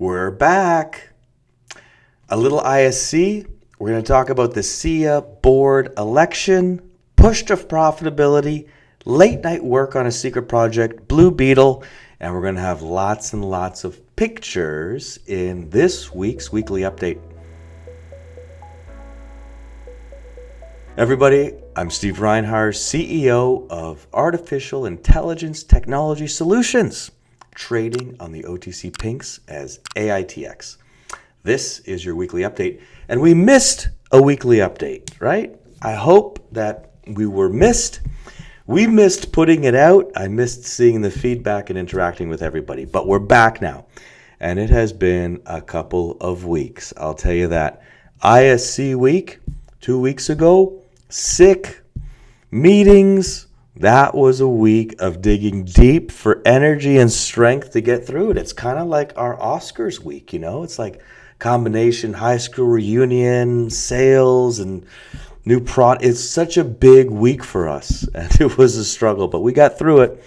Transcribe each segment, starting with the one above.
We're back. A little ISC. We're going to talk about the CEO board election, push to profitability, late night work on a secret project, Blue Beetle, and we're going to have lots and lots of pictures in this week's weekly update. Everybody, I'm Steve Reinharz, CEO of Artificial Intelligence Technology Solutions, trading on the OTC Pinks as AITX. This is your weekly update, and we missed a weekly update, right? I hope that we were missed. We missed putting it out. I missed seeing the feedback and interacting with everybody, but we're back now, and it has been a couple of weeks. I'll tell you that. ISC week, 2 weeks ago, sick, meetings. That was a week of digging deep for energy and strength to get through it. It's kind of like our Oscars week, It's like combination high school reunion, sales, and new product. It's such a big week for us, and it was a struggle, but we got through it.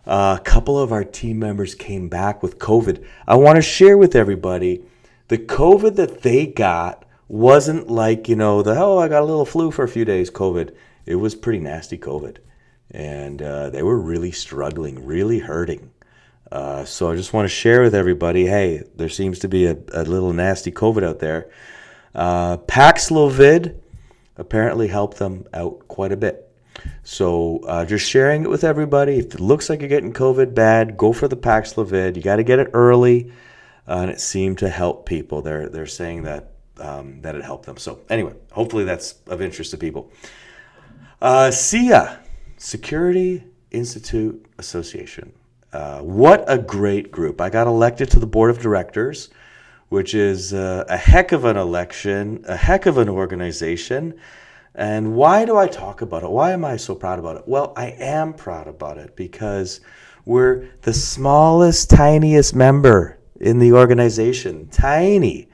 A couple of our team members came back with COVID. I want to share with everybody, the COVID that they got wasn't like, I got a little flu for a few days COVID. It was pretty nasty COVID. And they were really struggling, really hurting. So I just want to share with everybody, hey, there seems to be a little nasty COVID out there. Paxlovid apparently helped them out quite a bit. So just sharing it with everybody. If it looks like you're getting COVID bad, go for the Paxlovid. You got to get it early. And it seemed to help people. They're saying that it helped them. So anyway, hopefully that's of interest to people. SIA. Security Institute Association. What a great group. I got elected to the board of directors, which is a heck of an election, a heck of an organization. And why do I talk about it? Why am I so proud about it? Well, I am proud about it because we're the smallest, tiniest member in the organization. Tiny.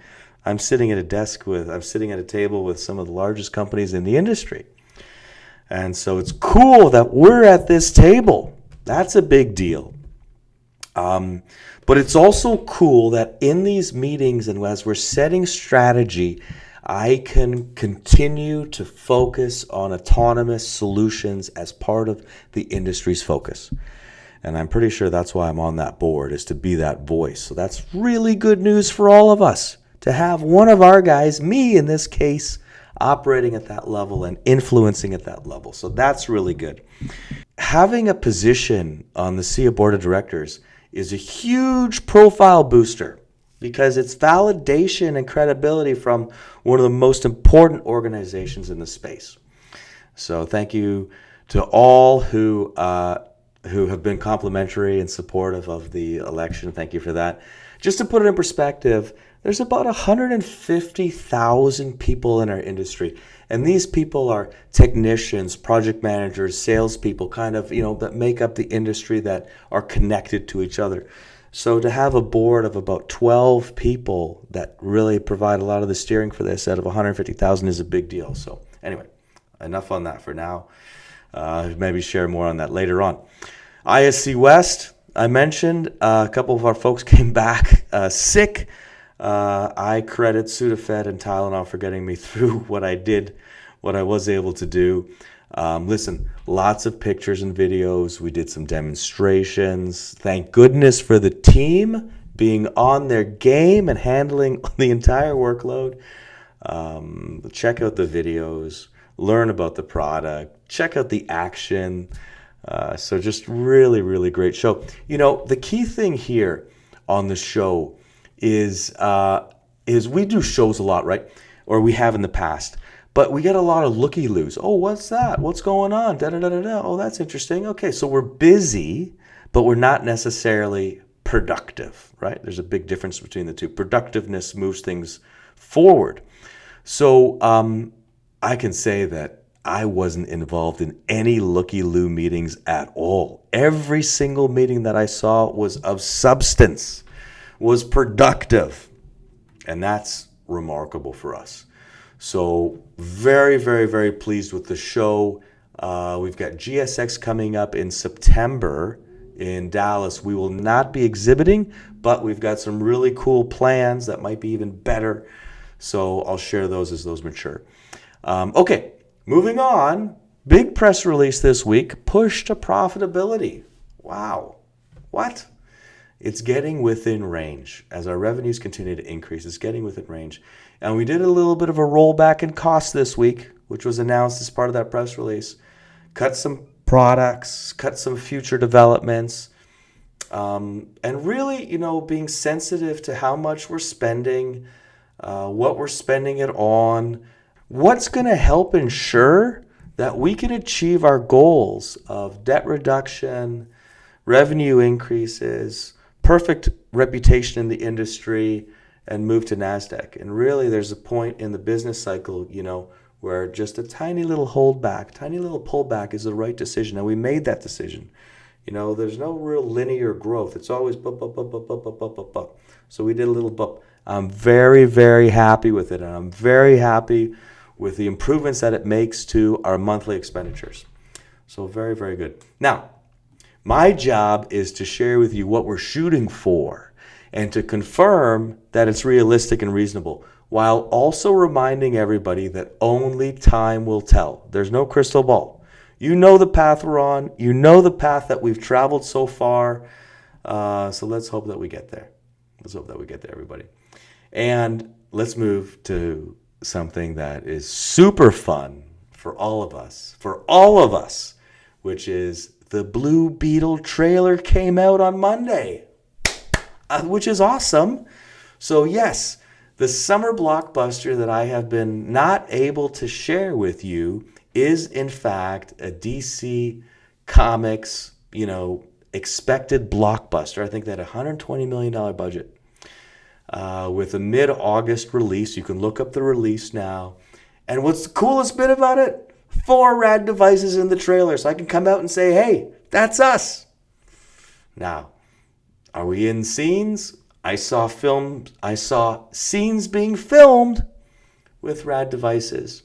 I'm sitting at a table with some of the largest companies in the industry. And so it's cool that we're at this table. That's a big deal. But it's also cool that in these meetings and as we're setting strategy, I can continue to focus on autonomous solutions as part of the industry's focus. And I'm pretty sure that's why I'm on that board, is to be that voice. So that's really good news for all of us, to have one of our guys, me in this case, operating at that level and influencing at that level. So that's really good. Having a position on the SIA board of directors is a huge profile booster because it's validation and credibility from one of the most important organizations in the space. So thank you to all who have been complimentary and supportive of the election. Thank you for that. Just to put it in perspective, there's about 150,000 people in our industry. And these people are technicians, project managers, salespeople, that make up the industry that are connected to each other. So to have a board of about 12 people that really provide a lot of the steering for this out of 150,000 is a big deal. So anyway, enough on that for now. Maybe share more on that later on. ISC West, I mentioned a couple of our folks came back sick. I credit Sudafed and Tylenol for getting me through what I was able to do. Listen, lots of pictures and videos. We did some demonstrations. Thank goodness for the team being on their game and handling the entire workload. Check out the videos, learn about the product, check out the action. So just really, really great show. The key thing here on the show is we do shows a lot, right? Or we have in the past. But we get a lot of looky-loos. Oh, what's that? What's going on? Da-da-da-da-da. Oh, that's interesting. Okay, so we're busy, but we're not necessarily productive, right? There's a big difference between the two. Productiveness moves things forward. So I can say that I wasn't involved in any looky-loo meetings at all. Every single meeting that I saw was of substance, was productive. And that's remarkable for us. So very, very, very pleased with the show. We've got GSX coming up in September in Dallas. We will not be exhibiting, but we've got some really cool plans that might be even better. So I'll share those as those mature. Okay, moving on. Big press release this week, push to profitability. Wow. What? It's getting within range. As our revenues continue to increase, it's getting within range. And we did a little bit of a rollback in costs this week, which was announced as part of that press release. Cut some products, cut some future developments, and really, being sensitive to how much we're spending, what we're spending it on, what's going to help ensure that we can achieve our goals of debt reduction, revenue increases, perfect reputation in the industry, and move to NASDAQ. And really, there's a point in the business cycle, where just a tiny little holdback, tiny little pullback is the right decision. And we made that decision. There's no real linear growth. It's always bup, bup, bup, bup, bup, bup, bup, bup, bup. So we did a little bup. I'm very, very happy with it. And I'm very happy with the improvements that it makes to our monthly expenditures. So very, very good. Now, my job is to share with you what we're shooting for and to confirm that it's realistic and reasonable, while also reminding everybody that only time will tell. There's no crystal ball. You know the path we're on. You know the path that we've traveled so far. So let's hope that we get there. Let's hope that we get there, everybody. And let's move to something that is super fun for all of us, which is the Blue Beetle trailer came out on Monday, which is awesome. So yes, the summer blockbuster that I have been not able to share with you is in fact a DC Comics, expected blockbuster. I think that $120 million budget with a mid-August release. You can look up the release now. And what's the coolest bit about it? 4 rad devices in the trailer, so I can come out and say, hey, that's us. Now, are we in scenes? I saw scenes being filmed with rad devices.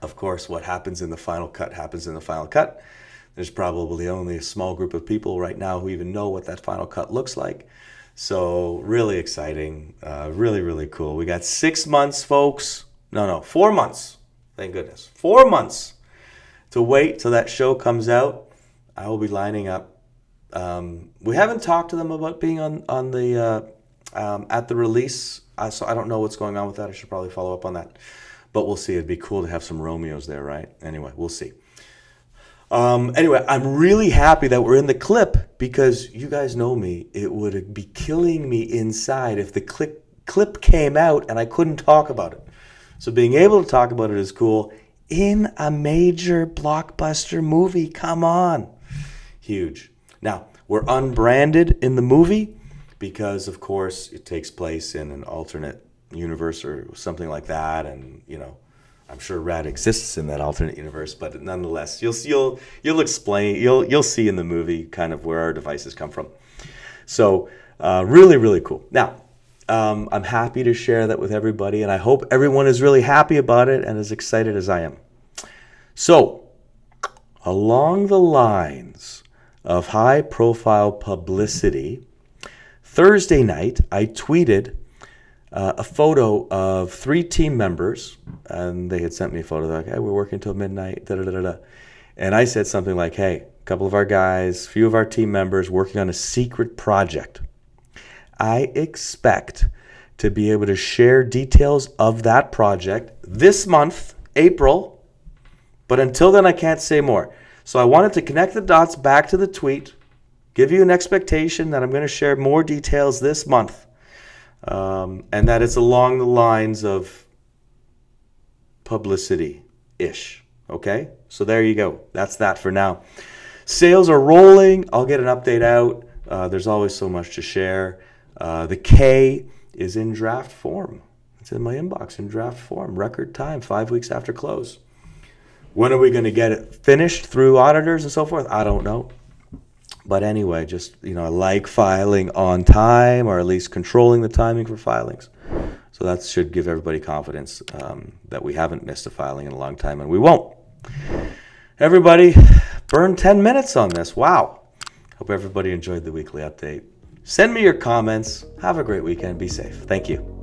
Of course, what happens in the final cut happens in the final cut. There's probably only a small group of people right now who even know what that final cut looks like. So really exciting, really, really cool. We got 6 months, folks. No, 4 months. Thank goodness. 4 months to wait till that show comes out. I will be lining up. We haven't talked to them about being on the at the release, so I don't know what's going on with that. I should probably follow up on that. But we'll see. It'd be cool to have some Romeos there, right? Anyway, we'll see. Anyway, I'm really happy that we're in the clip because you guys know me. It would be killing me inside if the clip came out and I couldn't talk about it. So being able to talk about it is cool in a major blockbuster movie. Come on. Huge. Now, we're unbranded in the movie because, of course, it takes place in an alternate universe or something like that. And, I'm sure Rad exists in that alternate universe, but nonetheless, you'll see in the movie kind of where our devices come from. So really, really cool. Now, I'm happy to share that with everybody, and I hope everyone is really happy about it and as excited as I am. So, along the lines of high-profile publicity, Thursday night, I tweeted a photo of 3 team members, and they had sent me a photo. They're like, hey, we're working till midnight, da-da-da-da-da. And I said something like, hey, a couple of our guys, a few of our team members working on a secret project. I expect to be able to share details of that project this month, April, but until then I can't say more. So I wanted to connect the dots back to the tweet, give you an expectation that I'm going to share more details this month. And that it's along the lines of publicity-ish, okay? So there you go. That's that for now. Sales are rolling. I'll get an update out. There's always so much to share. The K is in draft form. It's in my inbox in draft form. Record time, 5 weeks after close. When are we going to get it finished through auditors and so forth? I don't know. But anyway, just, I like filing on time, or at least controlling the timing for filings. So that should give everybody confidence that we haven't missed a filing in a long time, and we won't. Everybody, burn 10 minutes on this. Wow. Hope everybody enjoyed the weekly update. Send me your comments. Have a great weekend. Be safe. Thank you.